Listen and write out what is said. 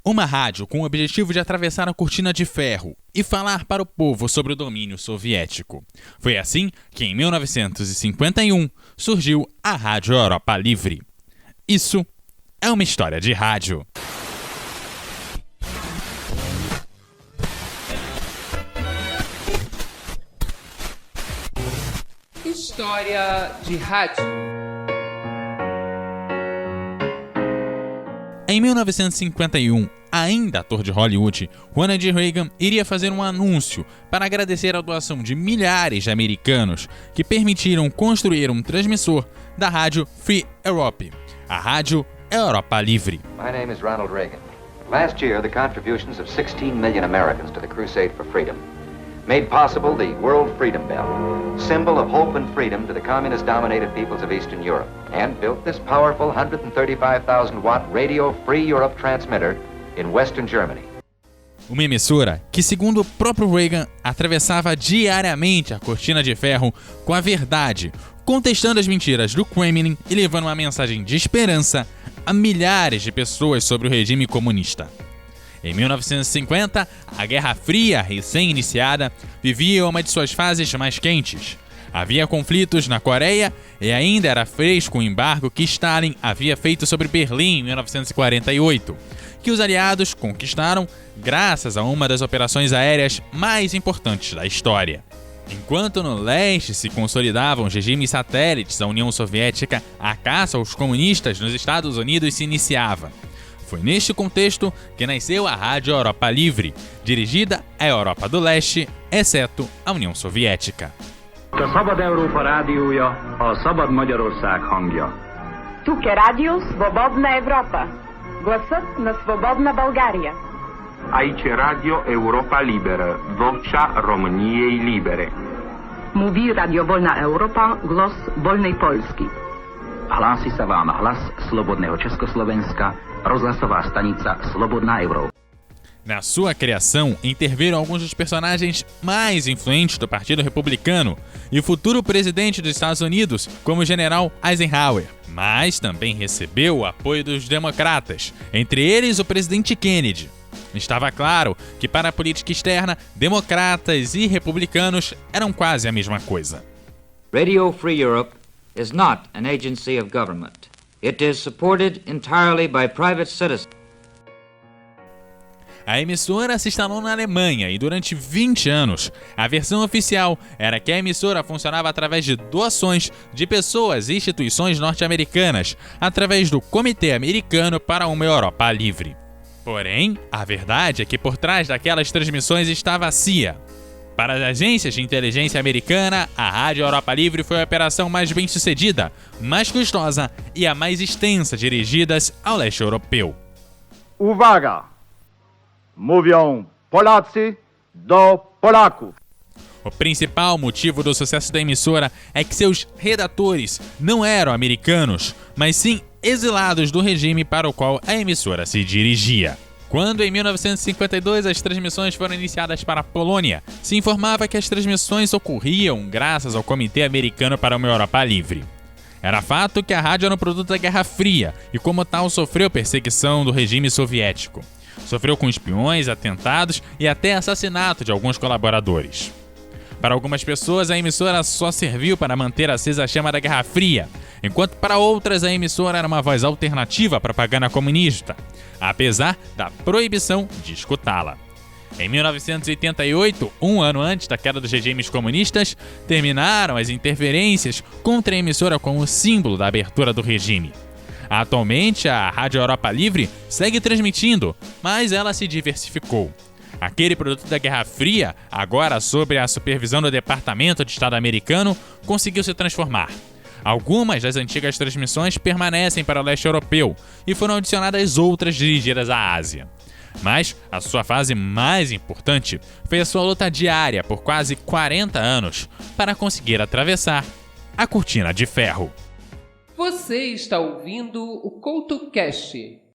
Uma rádio com o objetivo de atravessar a cortina de ferro e falar para o povo sobre o domínio soviético. Foi assim que, em 1951, surgiu a Rádio Europa Livre. Isso é uma história de rádio. História de rádio. Em 1951, ainda ator de Hollywood, Ronald Reagan iria fazer um anúncio para agradecer a doação de milhares de americanos que permitiram construir um transmissor da rádio Free Europe, a Rádio Europa Livre. My name is Ronald Reagan. Last year, the contributions of 16 million Americans to the crusade for freedom made possible the World Freedom Bell, symbol of hope and freedom to the communist-dominated peoples of Eastern Europe, and built this powerful 135,000-watt Radio Free Europe transmitter in Western Germany. Uma emissora que, segundo o próprio Reagan, atravessava diariamente a cortina de ferro com a verdade, contestando as mentiras do Kremlin e levando uma mensagem de esperança a milhares de pessoas sobre o regime comunista. Em 1950, a Guerra Fria, recém-iniciada, vivia uma de suas fases mais quentes. Havia conflitos na Coreia e ainda era fresco o embargo que Stalin havia feito sobre Berlim em 1948, que os aliados conquistaram graças a uma das operações aéreas mais importantes da história. Enquanto no leste se consolidavam os regimes satélites da União Soviética, a caça aos comunistas nos Estados Unidos se iniciava. Foi neste contexto que nasceu a Rádio Europa Livre, dirigida à Europa do Leste, exceto a União Soviética. A Szabad Európa rádiója, a Szabad Magyarország hangja. Тук е радио Свободна Европа. Гласът на Свободна България. Aici Radio Europa Liberă, vocea României libere. Mówi Radio Wolna Europa, głos wolnej Polski. Hlási sa vám hlas Slobodného Československa, rozhlasová stanica Slobodná Európa. Na sua criação, interviram alguns dos personagens mais influentes do Partido Republicano e o futuro presidente dos Estados Unidos, como o general Eisenhower, mas também recebeu o apoio dos democratas, entre eles o presidente Kennedy. Estava claro que, para a política externa, democratas e republicanos eram quase a mesma coisa. Radio Free Europe is not an agency of government. It is supported entirely by private citizens. A emissora se instalou na Alemanha e durante 20 anos, a versão oficial era que a emissora funcionava através de doações de pessoas e instituições norte-americanas, através do Comitê Americano para uma Europa Livre. Porém, a verdade é que por trás daquelas transmissões estava a CIA. Para as agências de inteligência americana, a Rádio Europa Livre foi a operação mais bem-sucedida, mais custosa e a mais extensa dirigidas ao leste europeu. Uwaga! Mówią Polacy do Polaków. O principal motivo do sucesso da emissora é que seus redatores não eram americanos, mas sim exilados do regime para o qual a emissora se dirigia. Quando, em 1952, as transmissões foram iniciadas para a Polônia, se informava que as transmissões ocorriam graças ao Comitê Americano para uma Europa Livre. Era fato que a rádio era um produto da Guerra Fria e, como tal, sofreu perseguição do regime soviético. Sofreu com espiões, atentados e até assassinato de alguns colaboradores. Para algumas pessoas, a emissora só serviu para manter acesa a chama da Guerra Fria, enquanto para outras a emissora era uma voz alternativa à propaganda comunista, apesar da proibição de escutá-la. Em 1988, um ano antes da queda dos regimes comunistas, terminaram as interferências contra a emissora como símbolo da abertura do regime. Atualmente, a Rádio Europa Livre segue transmitindo, mas ela se diversificou. Aquele produto da Guerra Fria, agora sob a supervisão do Departamento de Estado americano, conseguiu se transformar. Algumas das antigas transmissões permanecem para o leste europeu e foram adicionadas outras dirigidas à Ásia. Mas a sua fase mais importante foi a sua luta diária por quase 40 anos para conseguir atravessar a cortina de ferro. Você está ouvindo o CoutoCast.